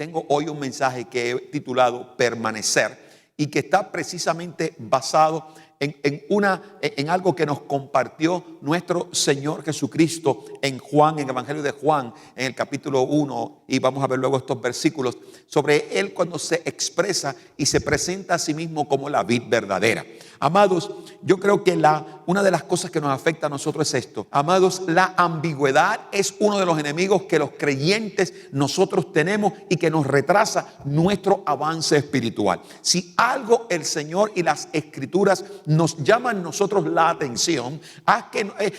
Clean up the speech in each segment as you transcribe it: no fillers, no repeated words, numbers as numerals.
tengo hoy un mensaje que he titulado Permanecer y que está precisamente basado en algo que nos compartió nuestro Señor Jesucristo en Juan, en el Evangelio de Juan, en el capítulo 1, y vamos a ver luego estos versículos, sobre Él cuando se expresa y se presenta a sí mismo como la vid verdadera. Amados, yo creo que una de las cosas que nos afecta a nosotros es esto. Amados, la ambigüedad es uno de los enemigos que los creyentes nosotros tenemos y que nos retrasa nuestro avance espiritual. Si algo el Señor y las Escrituras nos llaman a nosotros la atención,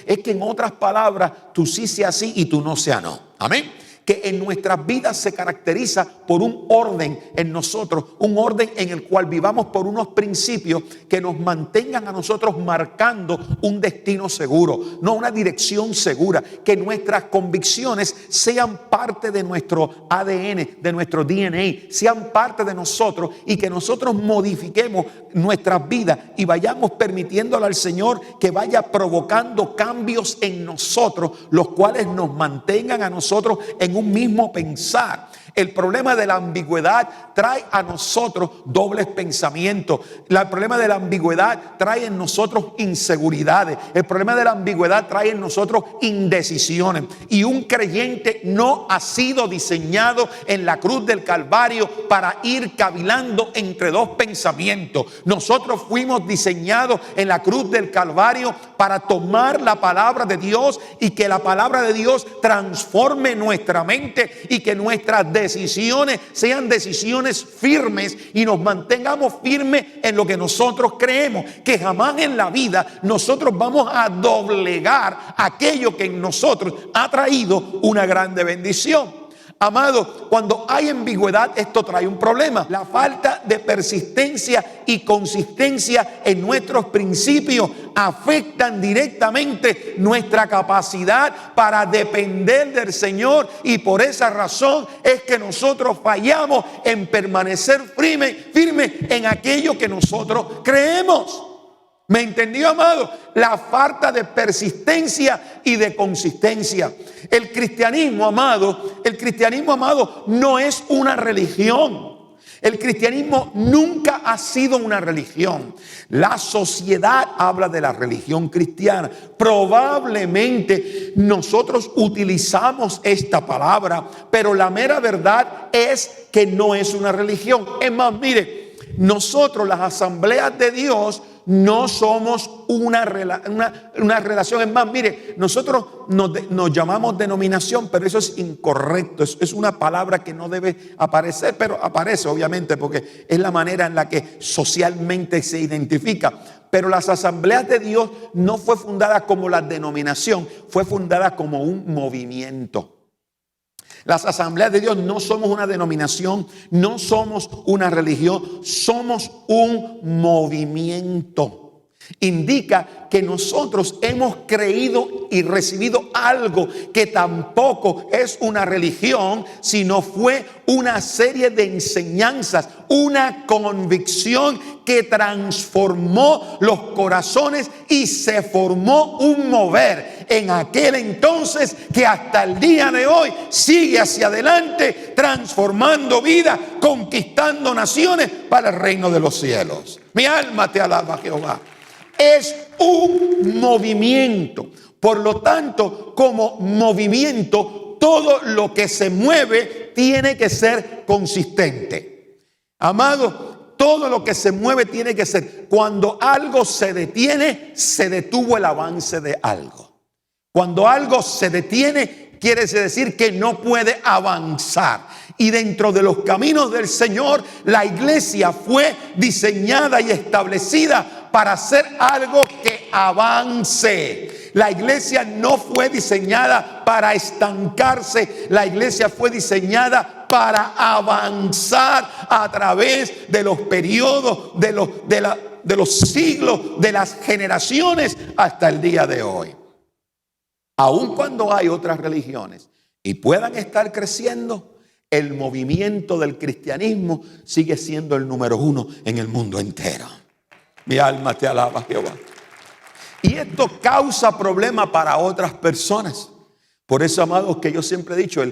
es que en otras palabras, tú sí seas sí y tú no seas no. Amén. Que en nuestras vidas se caracteriza por un orden en nosotros, un orden en el cual vivamos por unos principios que nos mantengan a nosotros marcando un destino seguro, no una dirección segura, que nuestras convicciones sean parte de nuestro ADN, de nuestro DNA, sean parte de nosotros y que nosotros modifiquemos nuestras vidas y vayamos permitiéndole al Señor que vaya provocando cambios en nosotros, los cuales nos mantengan a nosotros en un mismo pensar. El problema de la ambigüedad trae a nosotros dobles pensamientos. El problema de la ambigüedad trae en nosotros inseguridades. El problema de la ambigüedad trae en nosotros indecisiones. Y un creyente no ha sido diseñado en la cruz del Calvario para ir cavilando entre dos pensamientos. Nosotros fuimos diseñados en la cruz del Calvario para tomar la palabra de Dios y que la palabra de Dios transforme nuestra mente y que nuestras decisiones sean decisiones firmes y nos mantengamos firmes en lo que nosotros creemos, que jamás en la vida nosotros vamos a doblegar aquello que en nosotros ha traído una grande bendición. Amado, cuando hay ambigüedad, esto trae un problema. La falta de persistencia y consistencia en nuestros principios afectan directamente nuestra capacidad para depender del Señor, y por esa razón es que nosotros fallamos en permanecer firme en aquello que nosotros creemos. ¿Me entendió, amado? La falta de persistencia y de consistencia. El cristianismo, amado, no es una religión. El cristianismo nunca ha sido una religión. La sociedad habla de la religión cristiana. Probablemente nosotros utilizamos esta palabra, pero la mera verdad es que no es una religión. Es más, mire, nosotros, las asambleas de Dios, no somos una relación. Es más, mire, nosotros nos llamamos denominación, pero eso es incorrecto. Es una palabra que no debe aparecer, pero aparece obviamente porque es la manera en la que socialmente se identifica. Pero las asambleas de Dios no fue fundada como la denominación, fue fundada como un movimiento. Las asambleas de Dios no somos una denominación, no somos una religión, somos un movimiento. Indica que nosotros hemos creído y recibido algo que tampoco es una religión, sino fue una serie de enseñanzas, una convicción que transformó los corazones y se formó un mover en aquel entonces que hasta el día de hoy sigue hacia adelante, transformando vidas, conquistando naciones para el reino de los cielos. Mi alma te alaba, Jehová. Es un movimiento. Por lo tanto, como movimiento, todo lo que se mueve tiene que ser consistente. Amado, todo lo que se mueve tiene que ser. Cuando algo se detiene, se detuvo el avance de algo. Cuando algo se detiene, quiere decir que no puede avanzar. Y dentro de los caminos del Señor, la iglesia fue diseñada y establecida para hacer algo que avance. La iglesia no fue diseñada para estancarse. La iglesia fue diseñada para avanzar a través de los periodos, de los siglos, de las generaciones hasta el día de hoy. Aun cuando hay otras religiones y puedan estar creciendo, el movimiento del cristianismo sigue siendo el número uno en el mundo entero. Mi alma te alaba, Jehová. Y esto causa problemas para otras personas. Por eso, amados, que yo siempre he dicho,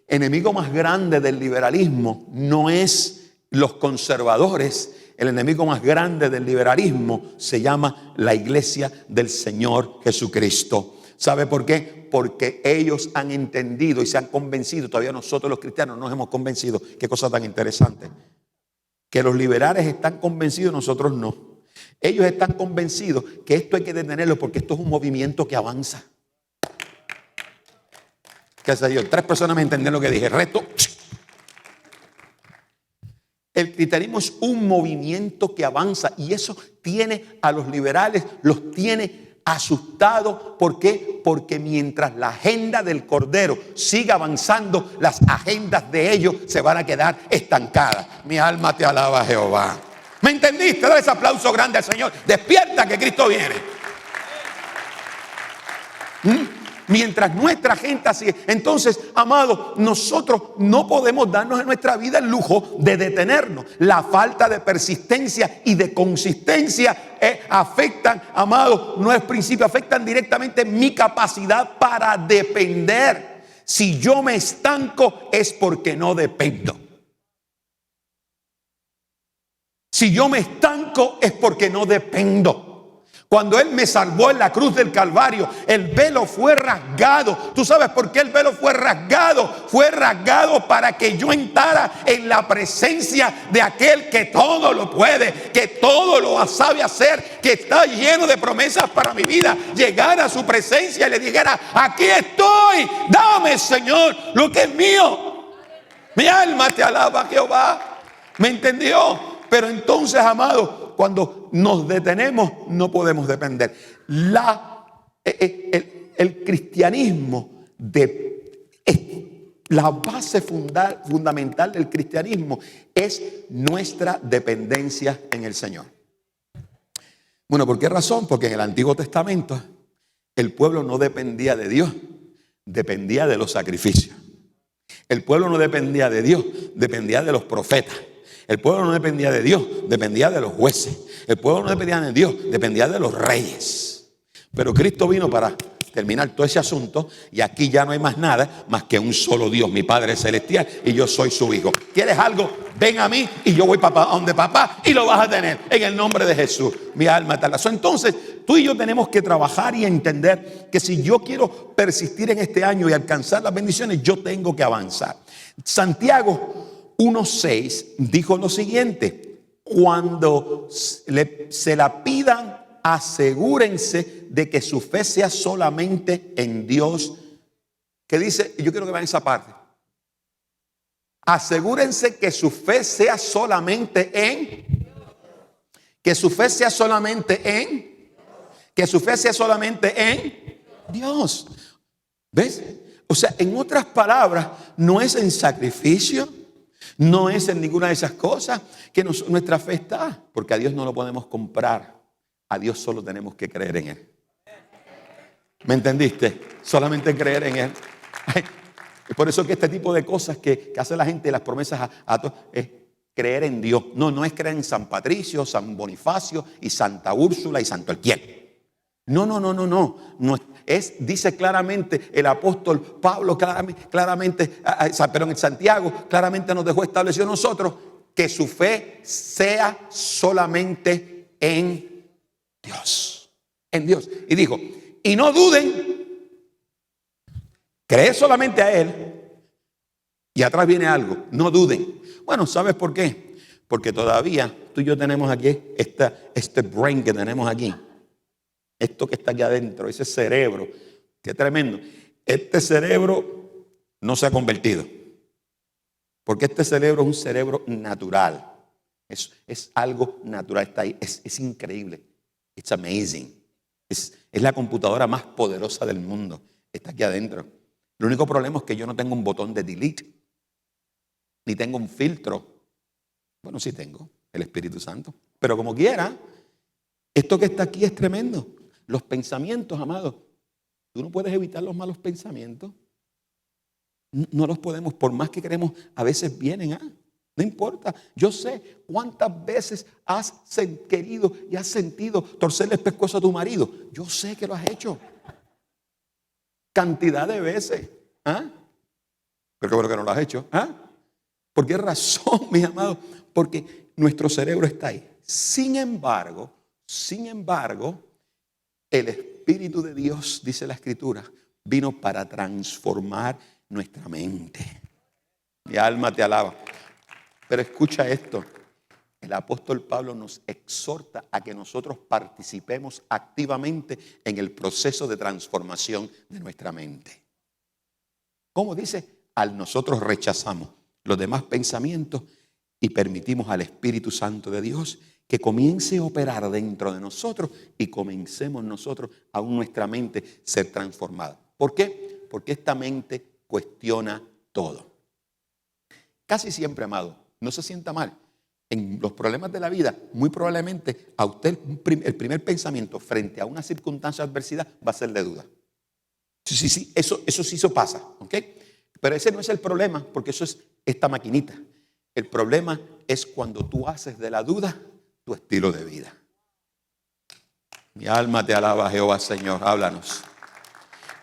enemigo más grande del liberalismo no es los conservadores. El enemigo más grande del liberalismo se llama la iglesia del Señor Jesucristo. ¿Sabe por qué? Porque ellos han entendido y se han convencido. Todavía nosotros los cristianos nos hemos convencido. Qué cosa tan interesante. Que los liberales están convencidos, nosotros no. Ellos están convencidos que esto hay que detenerlo porque esto es un movimiento que avanza. ¿Qué sé yo? 3 personas me entendieron lo que dije. Reto. El cristianismo es un movimiento que avanza y eso tiene a los liberales, los tiene asustados. ¿Por qué? Porque mientras la agenda del Cordero siga avanzando, las agendas de ellos se van a quedar estancadas. Mi alma te alaba, Jehová. ¿Me entendiste? Da ese aplauso grande al Señor. Despierta que Cristo viene. Mientras nuestra gente sigue. Entonces, amados, nosotros no podemos darnos en nuestra vida el lujo de detenernos. La falta de persistencia y de consistencia afectan, amados, no es principio, afectan directamente mi capacidad para depender. Si yo me estanco es porque no dependo. Si yo me estanco es porque no dependo. Cuando Él me salvó en la cruz del Calvario, el velo fue rasgado. ¿Tú sabes por qué el velo fue rasgado? Fue rasgado para que yo entrara en la presencia de aquel que todo lo puede, que todo lo sabe hacer, que está lleno de promesas para mi vida. Llegar a su presencia y le dijera: aquí estoy, dame, Señor, lo que es mío. Mi alma te alaba, Jehová. ¿Me entendió? Pero entonces, amado, cuando nos detenemos no podemos depender. El cristianismo, la base fundamental del cristianismo es nuestra dependencia en el Señor. Bueno, ¿por qué razón? Porque en el Antiguo Testamento el pueblo no dependía de Dios, dependía de los sacrificios. El pueblo no dependía de Dios, dependía de los profetas. El pueblo no dependía de Dios, dependía de los jueces. El pueblo no dependía de Dios, dependía de los reyes. Pero Cristo vino para terminar todo ese asunto y aquí ya no hay más nada más que un solo Dios, mi Padre Celestial, y yo soy su hijo. ¿Quieres algo? Ven a mí y yo voy a donde papá y lo vas a tener en el nombre de Jesús. Mi alma te alaba. Entonces, tú y yo tenemos que trabajar y entender que si yo quiero persistir en este año y alcanzar las bendiciones, yo tengo que avanzar. Santiago 1:6 dijo lo siguiente: cuando se la pidan, asegúrense de que su fe sea solamente en Dios. ¿Qué dice? Yo quiero que vean esa parte. Asegúrense que su fe sea solamente en. Que su fe sea solamente en. Que su fe sea solamente en Dios. ¿Ves? O sea, en otras palabras, no es en sacrificio. No es en ninguna de esas cosas que nuestra fe está, porque a Dios no lo podemos comprar. A Dios solo tenemos que creer en Él. ¿Me entendiste? Solamente creer en Él. Es por eso que este tipo de cosas que hace la gente, las promesas a todos, es creer en Dios. No es creer en San Patricio, San Bonifacio y Santa Úrsula y Santo el quién. No. Dice claramente el apóstol Pablo, claramente, perdón, Santiago, claramente nos dejó establecido a nosotros que su fe sea solamente en Dios. En Dios. Y dijo: y no duden, cree solamente a Él. Y atrás viene algo: no duden. Bueno, ¿sabes por qué? Porque todavía tú y yo tenemos aquí este brain que tenemos aquí. Esto que está aquí adentro, ese cerebro, qué tremendo. Este cerebro no se ha convertido. Porque este cerebro es un cerebro natural. Es algo natural, está ahí. Es increíble. It's amazing. Es la computadora más poderosa del mundo. Está aquí adentro. El único problema es que yo no tengo un botón de delete. Ni tengo un filtro. Bueno, sí tengo, el Espíritu Santo. Pero como quiera, esto que está aquí es tremendo. Los pensamientos, amados, tú no puedes evitar los malos pensamientos. No los podemos, por más que queremos, a veces vienen. No importa. Yo sé cuántas veces has querido y has sentido torcerle el pescuezo a tu marido. Yo sé que lo has hecho. Cantidad de veces. Pero qué bueno que no lo has hecho. ¿Ah? ¿Por qué razón, mis amados? Porque nuestro cerebro está ahí. Sin embargo, el Espíritu de Dios, dice la Escritura, vino para transformar nuestra mente. Mi alma te alaba. Pero escucha esto. El apóstol Pablo nos exhorta a que nosotros participemos activamente en el proceso de transformación de nuestra mente. ¿Cómo dice? Al nosotros rechazamos los demás pensamientos y permitimos al Espíritu Santo de Dios que comience a operar dentro de nosotros y comencemos nosotros, aún nuestra mente, ser transformada. ¿Por qué? Porque esta mente cuestiona todo. Casi siempre, amado, no se sienta mal. En los problemas de la vida, muy probablemente a usted el primer pensamiento frente a una circunstancia de adversidad va a ser de duda. Sí, eso pasa, ¿ok? Pero ese no es el problema, porque eso es esta maquinita. El problema es cuando tú haces de la duda tu estilo de vida. Mi alma te alaba, Jehová, Señor, háblanos.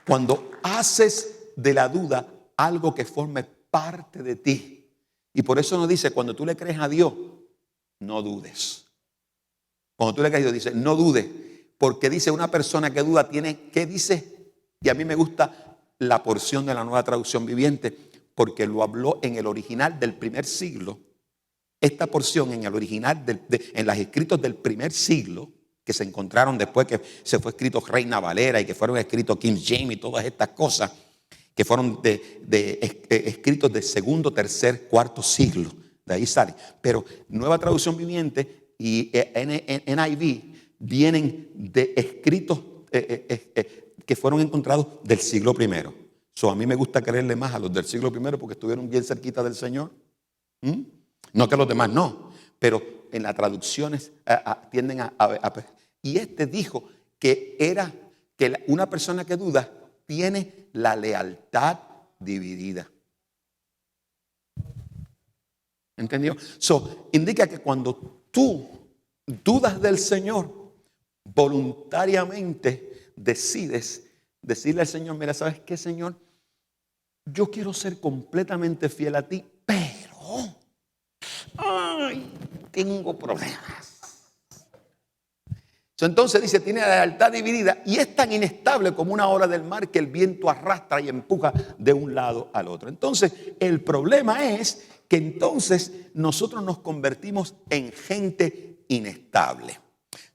Cuando haces de la duda algo que forme parte de ti. Y por eso nos dice, cuando tú le crees a Dios, no dudes. Cuando tú le crees a Dios, dice, no dudes. Porque dice, una persona que duda tiene, ¿qué dice? Y a mí me gusta la porción de la Nueva Traducción Viviente, porque lo habló en el original del primer siglo. Esta porción en el original, en los escritos del primer siglo, que se encontraron después que se fue escrito Reina Valera y que fueron escritos King James y todas estas cosas, que fueron escritos del segundo, tercer, cuarto siglo. De ahí sale. Pero Nueva Traducción Viviente y NIV vienen de escritos que fueron encontrados del siglo primero. A mí me gusta creerle más a los del siglo primero porque estuvieron bien cerquita del Señor. No que los demás no, pero en las traducciones tienden a... Y este dijo que una persona que duda tiene la lealtad dividida. ¿Entendió? Indica que cuando tú dudas del Señor, voluntariamente decides decirle al Señor, mira, ¿sabes qué, Señor? Yo quiero ser completamente fiel a ti, pero tengo problemas. Entonces dice, tiene la lealtad dividida y es tan inestable como una ola del mar que el viento arrastra y empuja de un lado al otro. Entonces, el problema es que entonces nosotros nos convertimos en gente inestable.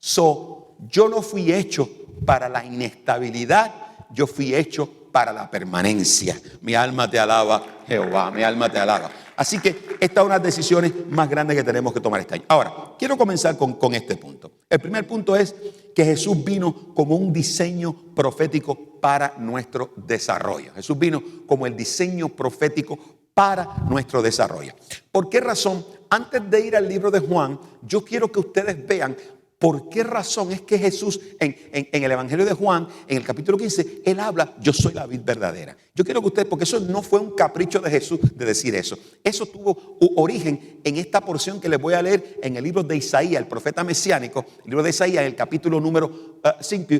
Yo no fui hecho para la inestabilidad, yo fui hecho para la permanencia. Mi alma te alaba, Jehová, mi alma te alaba. Así que esta es una de las decisiones más grandes que tenemos que tomar este año. Ahora, quiero comenzar con este punto. El primer punto es que Jesús vino como un diseño profético para nuestro desarrollo. Jesús vino como el diseño profético para nuestro desarrollo. ¿Por qué razón? Antes de ir al libro de Juan, yo quiero que ustedes vean por qué razón es que Jesús en el Evangelio de Juan, en el capítulo 15, Él habla, yo soy la vid verdadera. Yo quiero que ustedes, porque eso no fue un capricho de Jesús de decir eso. Eso tuvo origen en esta porción que les voy a leer en el libro de Isaías, el profeta mesiánico, el libro de Isaías, en el capítulo número 5,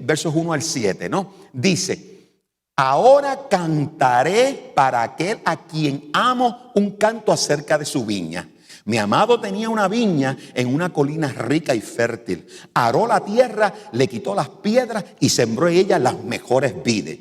versos 1 al 7, ¿no? Dice, ahora cantaré para aquel a quien amo un canto acerca de su viña. Mi amado tenía una viña en una colina rica y fértil. Aró la tierra, le quitó las piedras y sembró en ella las mejores vides.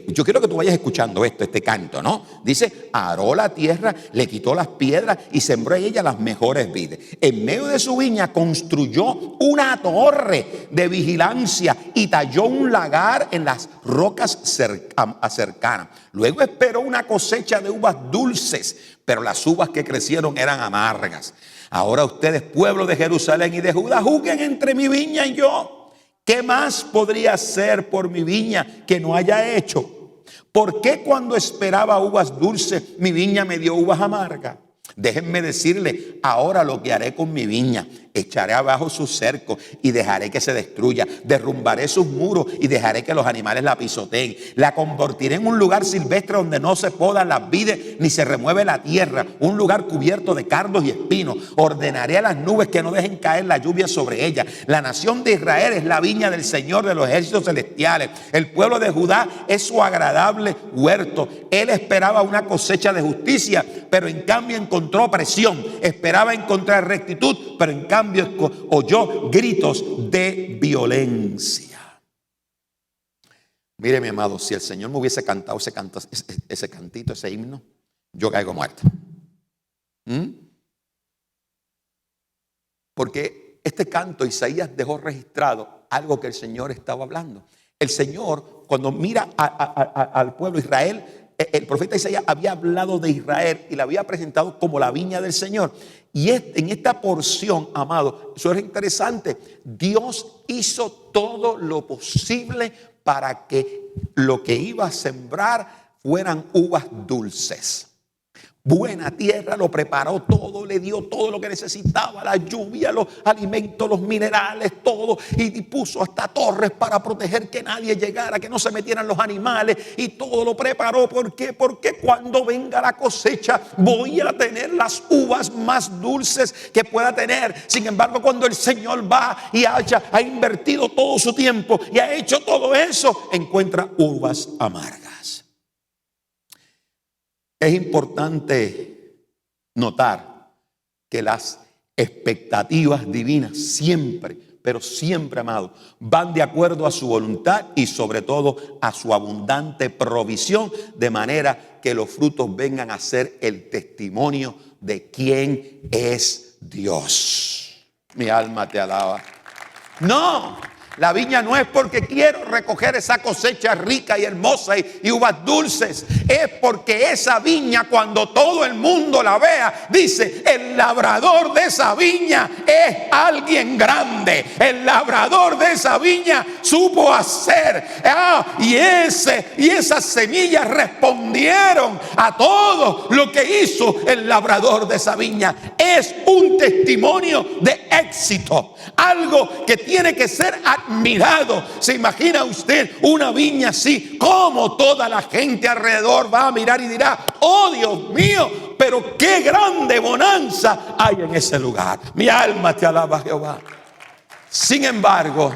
Yo quiero que tú vayas escuchando este canto, ¿no? Dice, aró la tierra, le quitó las piedras y sembró en ella las mejores vides. En medio de su viña construyó una torre de vigilancia y talló un lagar en las rocas cercanas. Luego esperó una cosecha de uvas dulces, pero las uvas que crecieron eran amargas. Ahora ustedes, pueblo de Jerusalén y de Judá, juzguen entre mi viña y yo. ¿Qué más podría hacer por mi viña que no haya hecho? ¿Por qué cuando esperaba uvas dulces, mi viña me dio uvas amargas? Déjenme decirle ahora lo que haré con mi viña. echaré abajo sus cercos y dejaré que se destruya. Derrumbaré sus muros y dejaré que los animales la pisoteen. La convertiré en un lugar silvestre donde no se podan las vides ni se remueve la tierra, un lugar cubierto de cardos y espinos. Ordenaré a las nubes que no dejen caer la lluvia sobre ella. La nación de Israel es la viña del Señor de los ejércitos celestiales. El pueblo de Judá es su agradable huerto. Él esperaba una cosecha de justicia, pero en cambio encontró opresión. Esperaba encontrar rectitud, pero en cambio oyó gritos de violencia. Mire, mi amado, si el Señor me hubiese cantado ese cantito, ese himno, yo caigo muerto. Porque este canto Isaías dejó registrado algo que el Señor estaba hablando. El Señor, cuando mira al pueblo de Israel, el profeta Isaías había hablado de Israel y la había presentado como la viña del Señor. Y en esta porción, amado, eso es interesante. Dios hizo todo lo posible para que lo que iba a sembrar fueran uvas dulces. Buena tierra, lo preparó todo, le dio todo lo que necesitaba, la lluvia, los alimentos, los minerales, todo. Y puso hasta torres para proteger que nadie llegara, que no se metieran los animales. Y todo lo preparó. ¿Por qué? Porque cuando venga la cosecha voy a tener las uvas más dulces que pueda tener. Sin embargo, cuando el Señor va y ha invertido todo su tiempo y ha hecho todo eso, encuentra uvas amargas. Es importante notar que las expectativas divinas siempre, pero siempre, amado, van de acuerdo a su voluntad y sobre todo a su abundante provisión, de manera que los frutos vengan a ser el testimonio de quién es Dios. Mi alma te alaba. No, la viña no es porque quiero recoger esa cosecha rica y hermosa y uvas dulces. Es porque esa viña, cuando todo el mundo la vea, dice: el labrador de esa viña es alguien grande. El labrador de esa viña supo hacer. Y esas semillas respondieron a todo lo que hizo el labrador de esa viña. Es un testimonio de éxito. Algo que tiene que ser admirado. ¿Se imagina usted una viña así? Como toda la gente alrededor va a mirar y dirá: oh Dios mío, pero qué grande bonanza hay en ese lugar. Mi alma te alaba, Jehová. Sin embargo,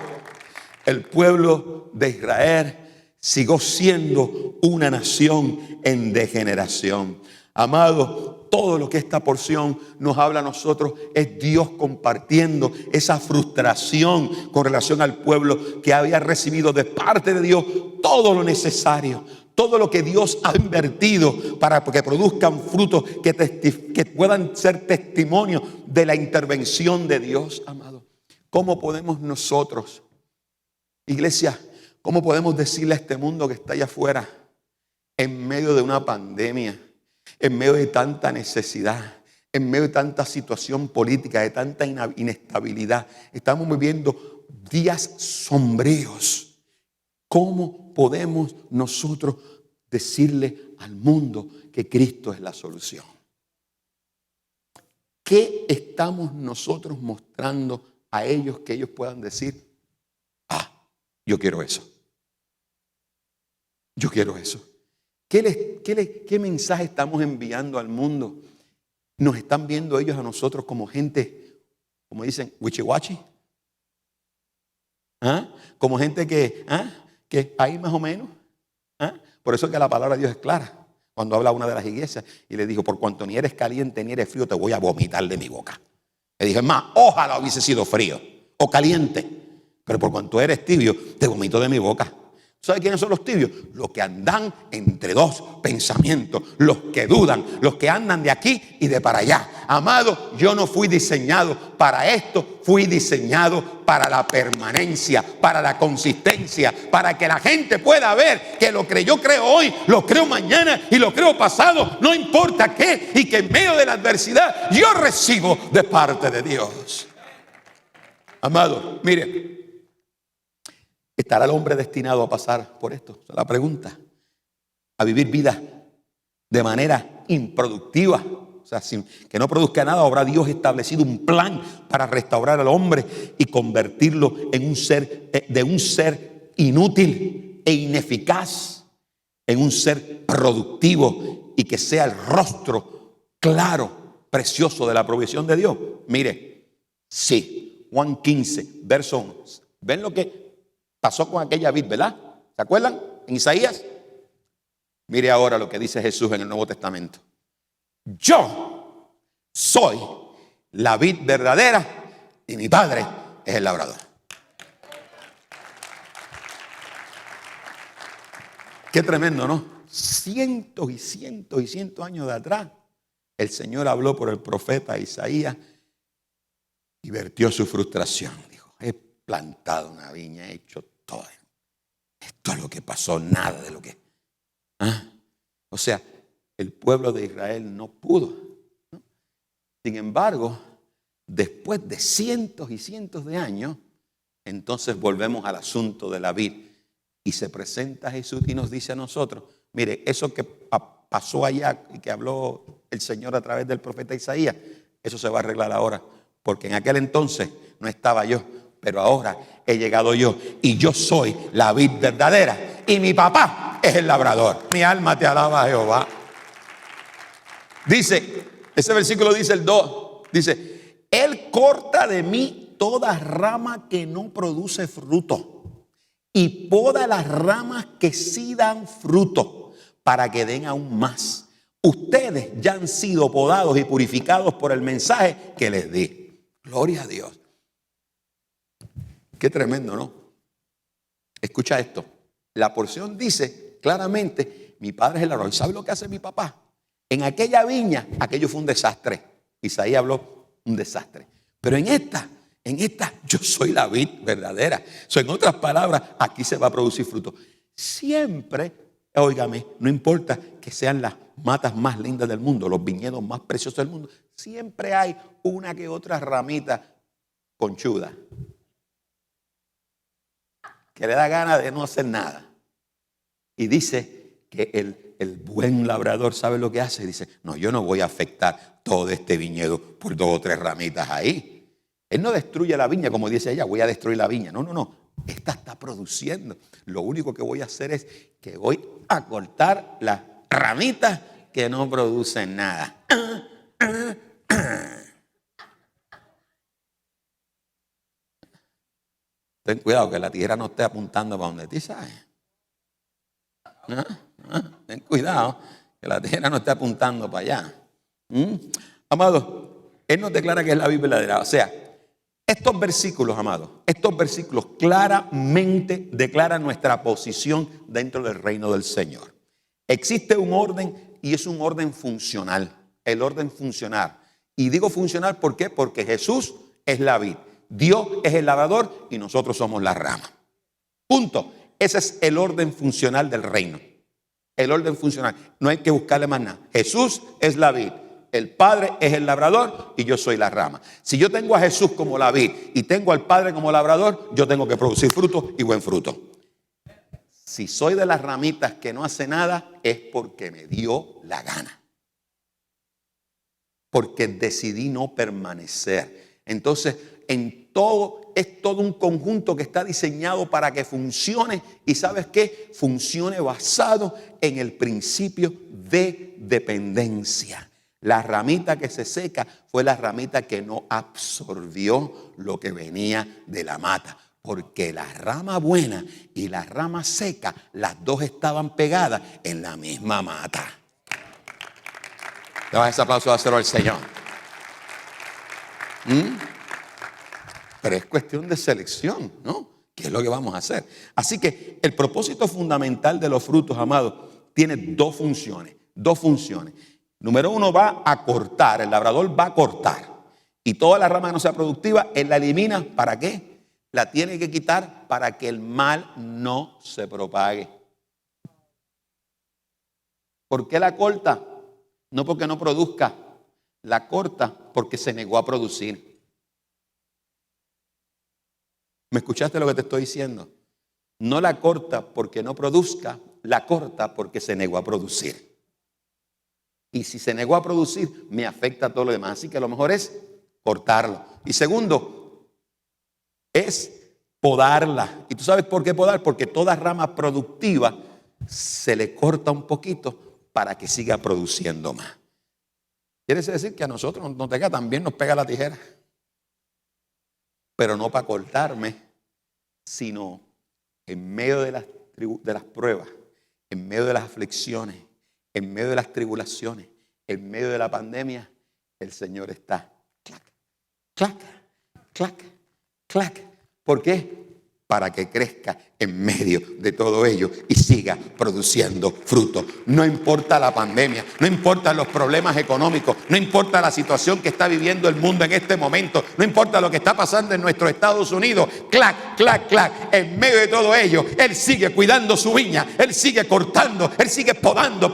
el pueblo de Israel siguió siendo una nación en degeneración. Amado, todo lo que esta porción nos habla a nosotros es Dios compartiendo esa frustración con relación al pueblo que había recibido de parte de Dios todo lo necesario, todo lo que Dios ha invertido para que produzcan frutos que puedan ser testimonio de la intervención de Dios, amado. ¿Cómo podemos nosotros, iglesia, cómo podemos decirle a este mundo que está allá afuera, en medio de una pandemia, en medio de tanta necesidad, en medio de tanta situación política, de tanta inestabilidad, estamos viviendo días sombríos? ¿Cómo podemos nosotros decirle al mundo que Cristo es la solución? ¿Qué estamos nosotros mostrando a ellos que ellos puedan decir: ah, yo quiero eso? Yo quiero eso. ¿Qué mensaje estamos enviando al mundo? ¿Nos están viendo ellos a nosotros como gente, como dicen, wichiwachi? Como gente que ahí más o menos. Por eso es que la palabra de Dios es clara. Cuando habla una de las iglesias y le dijo: por cuanto ni eres caliente ni eres frío, te voy a vomitar de mi boca. Le dije: más, ojalá hubiese sido frío o caliente, pero por cuanto eres tibio, te vomito de mi boca. ¿Sabe quiénes son los tibios? Los que andan entre dos pensamientos, los que dudan, los que andan de aquí y de para allá. Amado, yo no fui diseñado para esto, fui diseñado para la permanencia, para la consistencia, para que la gente pueda ver que lo que yo creo hoy, lo creo mañana y lo creo pasado, no importa qué, y que en medio de la adversidad yo recibo de parte de Dios. Amado, mire, ¿estará el hombre destinado a pasar por esto? Esa es la pregunta. A vivir vidas de manera improductiva. Esa sea, sin que no produzca nada, habrá Dios establecido un plan para restaurar al hombre y convertirlo en un ser, de un ser inútil e ineficaz, en un ser productivo y que sea el rostro claro, precioso de la provisión de Dios. Mire, sí, Juan 15, verso 11. ¿Ven lo que pasó con aquella vid, verdad? ¿Se acuerdan? En Isaías. Mire ahora lo que dice Jesús en el Nuevo Testamento. Yo soy la vid verdadera y mi Padre es el labrador. Qué tremendo, ¿no? Cientos y cientos y cientos de años de atrás, el Señor habló por el profeta Isaías y vertió su frustración. Dijo, he plantado una viña, he hecho todo. Esto es lo que pasó, nada de lo que... O sea, el pueblo de Israel no pudo, ¿no? Sin embargo, después de cientos y cientos de años, entonces volvemos al asunto de la vid. Y se presenta Jesús y nos dice a nosotros, mire, eso que pasó allá y que habló el Señor a través del profeta Isaías, eso se va a arreglar ahora. Porque en aquel entonces no estaba yo, pero ahora he llegado yo. Y yo soy la vid verdadera. Y mi papá es el labrador. Mi alma te alaba, Jehová. Dice, ese versículo dice el 2. Dice, Él corta de mí toda rama que no produce fruto y poda las ramas que sí dan fruto para que den aún más. Ustedes ya han sido podados y purificados por el mensaje que les di. Gloria a Dios. Qué tremendo, ¿no? Escucha esto. La porción dice claramente, mi padre es el labrador. ¿Sabe lo que hace mi papá? En aquella viña, aquello fue un desastre. Isaías habló un desastre. Pero en esta, yo soy la vid verdadera. En otras palabras, aquí se va a producir fruto. Siempre, óigame, no importa que sean las matas más lindas del mundo, los viñedos más preciosos del mundo, siempre hay una que otra ramita conchuda que le da ganas de no hacer nada. Y dice que el buen labrador, ¿sabe lo que hace? Dice, no, yo no voy a afectar todo este viñedo por 2 o 3 ramitas ahí. Él no destruye la viña como dice ella, voy a destruir la viña. No. Esta está produciendo. Lo único que voy a hacer es que voy a cortar las ramitas que no producen nada. Ten cuidado que la tijera no esté apuntando para donde ti, ¿sabes? Ten cuidado que la tijera no esté apuntando para allá. Amados, Él nos declara que es la Biblia verdadera. O sea, estos versículos, amados, estos versículos claramente declaran nuestra posición dentro del reino del Señor. Existe un orden y es un orden funcional. El orden funcional. Y digo funcional, ¿por qué? Porque Jesús es la vid. Dios es el labrador y nosotros somos la rama. Punto. Ese es el orden funcional del reino. El orden funcional. No hay que buscarle más nada. Jesús es la vid. El Padre es el labrador y yo soy la rama. Si yo tengo a Jesús como la vid y tengo al Padre como labrador, yo tengo que producir fruto y buen fruto. Si soy de las ramitas que no hace nada, es porque me dio la gana. Porque decidí no permanecer. Entonces, es todo un conjunto que está diseñado para que funcione. ¿Y sabes qué? Funcione basado en el principio de dependencia. La ramita que se seca fue la ramita que no absorbió lo que venía de la mata. Porque la rama buena y la rama seca, las dos estaban pegadas en la misma mata. Le vas ese aplauso a hacerlo al Señor. Pero es cuestión de selección, ¿no? ¿Qué es lo que vamos a hacer? Así que el propósito fundamental de los frutos, amados, tiene dos funciones. Número 1, va a cortar. El labrador va a cortar. Y toda la rama que no sea productiva, él la elimina. ¿Para qué? La tiene que quitar para que el mal no se propague. ¿Por qué la corta? No porque no produzca. La corta porque se negó a producir. ¿Me escuchaste lo que te estoy diciendo? No la corta porque no produzca, la corta porque se negó a producir. Y si se negó a producir, me afecta a todo lo demás. Así que lo mejor es cortarlo. Y segundo, es podarla. ¿Y tú sabes por qué podar? Porque toda rama productiva se le corta un poquito para que siga produciendo más. Quiere decir que a nosotros también nos pega la tijera. Pero no para cortarme, sino en medio de las pruebas, en medio de las aflicciones, en medio de las tribulaciones, en medio de la pandemia, el Señor está clac, clac, clac, clac. ¿Por qué? Para que crezca en medio de todo ello y siga produciendo fruto. No importa la pandemia, no importa los problemas económicos, no importa la situación que está viviendo el mundo en este momento, no importa lo que está pasando en nuestros Estados Unidos, clac, clac, clac, en medio de todo ello, Él sigue cuidando su viña, Él sigue cortando, Él sigue podando,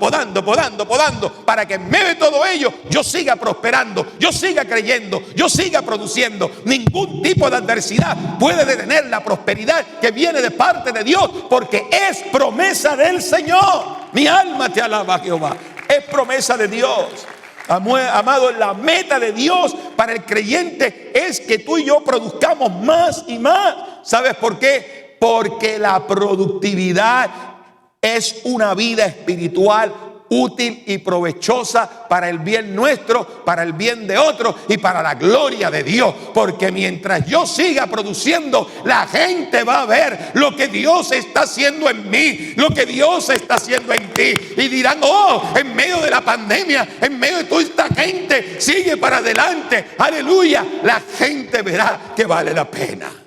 para que en medio de todo ello yo siga prosperando, yo siga creyendo, yo siga produciendo. Ningún tipo de adversidad puede detener la prosperidad que viene de parte de Dios, porque es promesa del Señor. Mi alma te alaba, Jehová. Es promesa de Dios. Amado, la meta de Dios para el creyente es que tú y yo produzcamos más y más. ¿Sabes por qué? Porque la productividad es una vida espiritual útil y provechosa para el bien nuestro, para el bien de otros y para la gloria de Dios. Porque mientras yo siga produciendo, la gente va a ver lo que Dios está haciendo en mí, lo que Dios está haciendo en ti, y dirán: oh, en medio de la pandemia, en medio de toda esta gente, sigue para adelante, aleluya. La gente verá que vale la pena.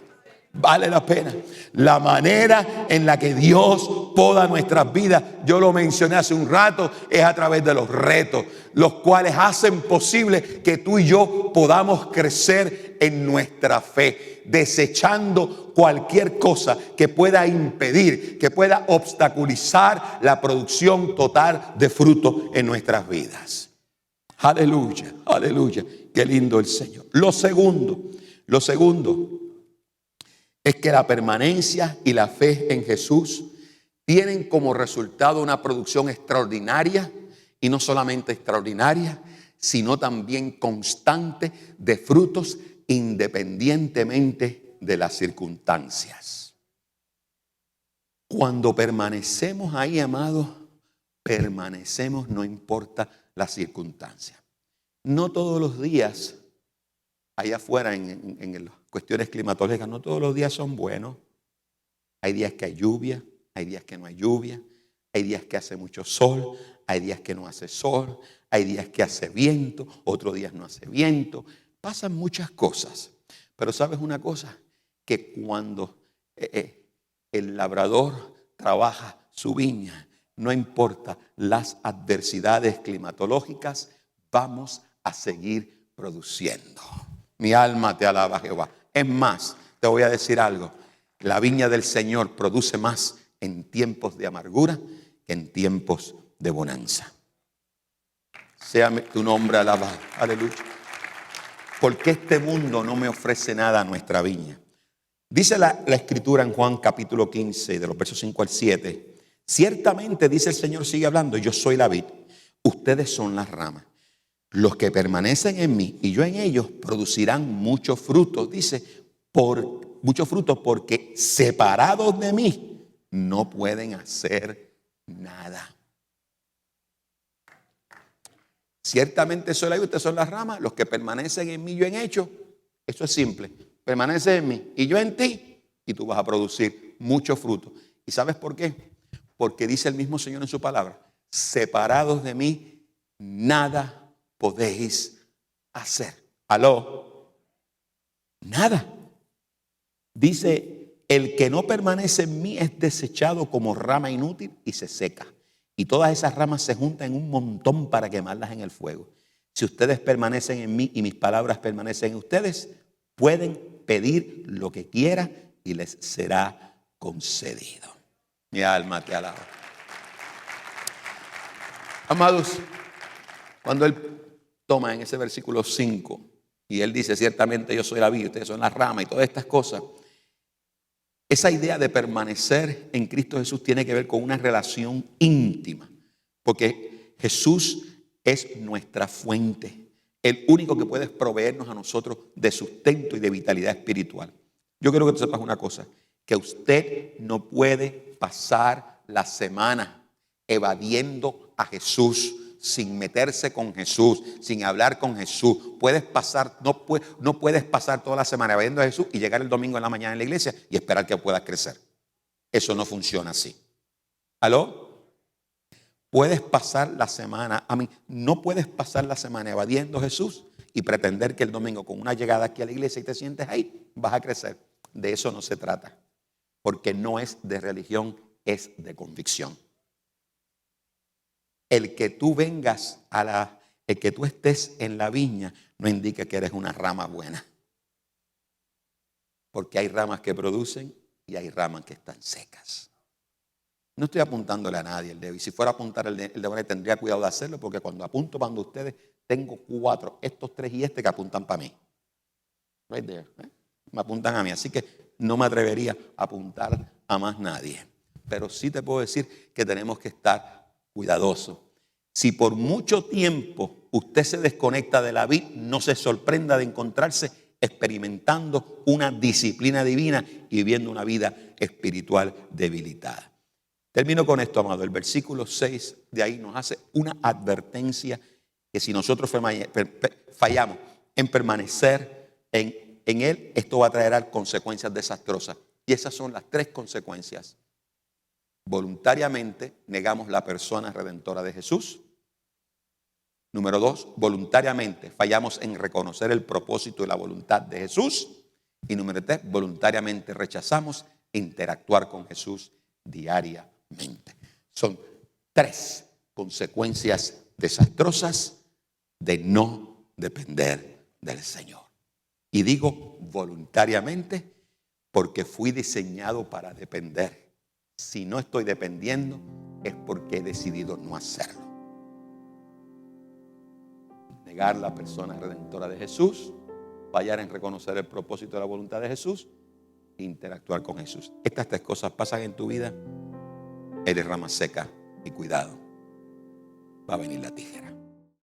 Vale la pena. La manera en la que Dios poda nuestras vidas, yo lo mencioné hace un rato, es a través de los retos, los cuales hacen posible que tú y yo podamos crecer en nuestra fe, desechando cualquier cosa que pueda impedir, que pueda obstaculizar la producción total de fruto en nuestras vidas. Aleluya, aleluya. Qué lindo el Señor. Lo segundo es que la permanencia y la fe en Jesús tienen como resultado una producción extraordinaria, y no solamente extraordinaria, sino también constante de frutos independientemente de las circunstancias. Cuando permanecemos ahí, amados, permanecemos no importa las circunstancias. No todos los días allá afuera en las cuestiones climatológicas, no todos los días son buenos. Hay días que hay lluvia, hay días que no hay lluvia, hay días que hace mucho sol, hay días que no hace sol, hay días que hace viento, otros días no hace viento. Pasan muchas cosas. Pero ¿sabes una cosa? Que cuando el labrador trabaja su viña, no importa las adversidades climatológicas, vamos a seguir produciendo. Mi alma te alaba, Jehová. Es más, te voy a decir algo. La viña del Señor produce más en tiempos de amargura que en tiempos de bonanza. Sea tu nombre alabado. Aleluya. Porque este mundo no me ofrece nada a nuestra viña. Dice la Escritura en Juan capítulo 15, de los versos 5 al 7. Ciertamente, dice el Señor, sigue hablando: yo soy la vid, ustedes son las ramas. Los que permanecen en mí y yo en ellos producirán muchos frutos. Dice, muchos frutos, porque separados de mí no pueden hacer nada. Ciertamente soy la vid, ustedes son las ramas. Los que permanecen en mí y yo en ellos, eso es simple. Permanece en mí y yo en ti, y tú vas a producir muchos frutos. ¿Y sabes por qué? Porque dice el mismo Señor en su palabra: separados de mí nada podéis hacer. ¿Aló? Nada. Dice: el que no permanece en mí es desechado como rama inútil y se seca. Y todas esas ramas se juntan en un montón para quemarlas en el fuego. Si ustedes permanecen en mí y mis palabras permanecen en ustedes, pueden pedir lo que quieran y les será concedido. Mi alma te alaba. Amados, cuando Él toma en ese versículo 5 y Él dice: ciertamente yo soy la vid, ustedes son las ramas, y todas estas cosas, esa idea de permanecer en Cristo Jesús tiene que ver con una relación íntima, porque Jesús es nuestra fuente. El único que puede proveernos a nosotros de sustento y de vitalidad espiritual. Yo quiero que tú sepas una cosa, que usted no puede pasar la semana evadiendo a Jesús, sin meterse con Jesús, sin hablar con Jesús. No puedes pasar toda la semana evadiendo a Jesús y llegar el domingo en la mañana en la iglesia y esperar que puedas crecer. Eso no funciona así. ¿Aló? Puedes pasar la semana, no puedes pasar la semana evadiendo a Jesús y pretender que el domingo con una llegada aquí a la iglesia y te sientes ahí, vas a crecer. De eso no se trata, porque no es de religión, es de convicción. El que tú el que tú estés en la viña no indica que eres una rama buena, porque hay ramas que producen y hay ramas que están secas. No estoy apuntándole a nadie el dedo. Y si fuera a apuntar el dedo, tendría cuidado de hacerlo, porque cuando apunto para ustedes, tengo 4, estos 3 y que apuntan para mí. Right there. Me apuntan a mí. Así que no me atrevería a apuntar a más nadie. Pero sí te puedo decir que tenemos que estar cuidadosos. Si por mucho tiempo usted se desconecta de la vid, no se sorprenda de encontrarse experimentando una disciplina divina y viviendo una vida espiritual debilitada. Termino con esto, amado. El versículo 6 de ahí nos hace una advertencia que si nosotros fallamos en permanecer en Él, esto va a traer consecuencias desastrosas. Y esas son las 3 consecuencias. Voluntariamente negamos la persona redentora de Jesús. Número 2, voluntariamente fallamos en reconocer el propósito y la voluntad de Jesús. Y número 3, voluntariamente rechazamos interactuar con Jesús diariamente. Son 3 consecuencias desastrosas de no depender del Señor. Y digo voluntariamente porque fui diseñado para depender. Si no estoy dependiendo es porque he decidido no hacerlo. Negar la persona redentora de Jesús, fallar en reconocer el propósito y la voluntad de Jesús, interactuar con Jesús. Estas 3 cosas pasan en tu vida, eres rama seca y cuidado, va a venir la tijera.